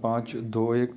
5 2 1،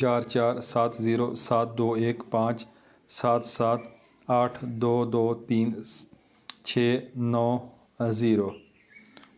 4 4 7 0 7 2 1 5 7 7 8 2 2 3 6 9 0۔